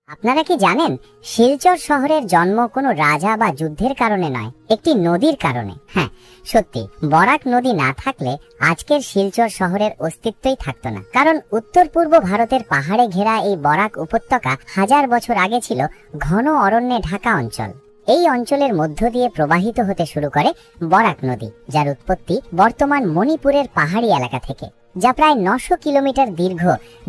আপনারা কি জানেন শিলচর শহরের জন্ম কোনো রাজা বা যুদ্ধের কারণে নয়, একটি নদীর কারণে। হ্যাঁ, সত্যি, বরাক নদী না থাকলে আজকের শিলচর শহরের অস্তিত্বই থাকতো না। কারণ উত্তর পূর্ব ভারতের পাহাড়ে ঘেরা এই বরাক উপত্যকা হাজার বছর আগে ছিল ঘন অরণ্যে ঢাকা অঞ্চল। এই অঞ্চলের মধ্য দিয়ে প্রবাহিত হতে শুরু করে বরাক নদী, যার উৎপত্তি বর্তমান মণিপুরের পাহাড়ি এলাকা থেকে, যা প্রায় 900 কিলোমিটার দীর্ঘ,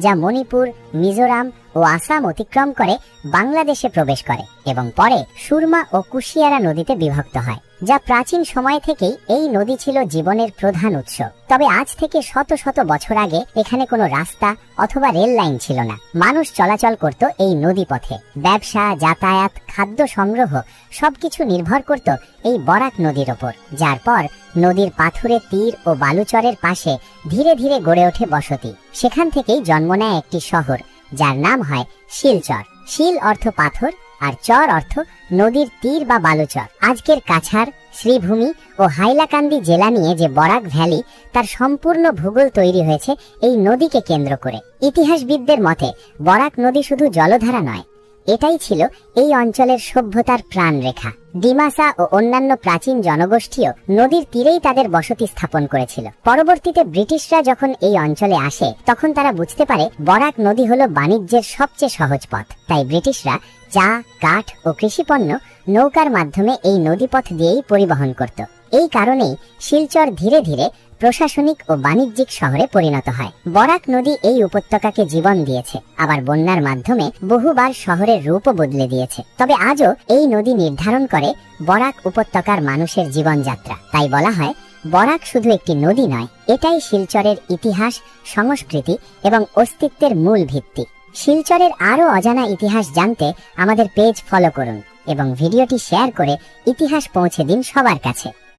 যা মণিপুর, মিজোরাম ও আসাম অতিক্রম করে বাংলাদেশে প্রবেশ করে এবং পরে সুরমা ও কুশিয়ারা নদীতে বিভক্ত হয়। যা প্রাচীন সময় থেকেই এই নদী ছিল জীবনের প্রধান উৎস। তবে আজ থেকে শত শত বছর আগে এখানে কোনো রাস্তা অথবা রেল লাইন ছিল না। মানুষ চলাচল করত এই নদী পথে। ব্যবসা, যাতায়াত, খাদ্য সংগ্রহ সবকিছু নির্ভর করত এই বরাক নদীর ওপর, যার পর নদীর পাথুরে তীর ও বালুচরের পাশে ধীরে ধীরে গড়ে ওঠে বসতি। সেখান থেকেই জন্ম নেয় একটি শহর, যার নাম হয় শিলচর। শিল অর্থ পাথর আর চর অর্থ নদীর তীর বা বালুচর। আজকের কাছাড়, শ্রীভূমি ও হাইলাকান্দি জেলা নিয়ে যে বরাক ভ্যালি, তার সম্পূর্ণ ভূগোল তৈরি হয়েছে এই নদীকে কেন্দ্র করে। ইতিহাসবিদদের মতে বরাক নদী শুধু জলধারা নয়, এটাই ছিল এই অঞ্চলের সভ্যতার প্রাণরেখা। ডিমাসা ও অন্যান্য প্রাচীন জনগোষ্ঠীও নদীর তীরেই তাদের বসতি স্থাপন করেছিল। পরবর্তীতে ব্রিটিশরা যখন এই অঞ্চলে আসে, তখন তারা বুঝতে পারে বরাক নদী হলো বাণিজ্যের সবচেয়ে সহজ পথ। তাই ব্রিটিশরা চা, কাঠ ও কৃষিপণ্য নৌকার মাধ্যমে এই নদীপথ দিয়েই পরিবহন করত। এই কারণেই শিলচর ধীরে ধীরে প্রশাসনিক ও বাণিজ্যিক শহরে পরিণত হয়। বরাক নদী এই উপত্যকাকে জীবন দিয়েছে, আবার বন্যার মাধ্যমে বহুবার শহরের রূপও বদলে দিয়েছে। তবে আজও এই নদী নির্ধারণ করে বরাক উপত্যকার মানুষের জীবনযাত্রা। তাই বলা হয় বরাক শুধু একটি নদী নয়, এটাই শিলচরের ইতিহাস, সংস্কৃতি এবং অস্তিত্বের মূল ভিত্তি। শিলচরের আরও অজানা ইতিহাস জানতে আমাদের পেজ ফলো করুন এবং ভিডিওটি শেয়ার করে ইতিহাস পৌঁছে দিন সবার কাছে।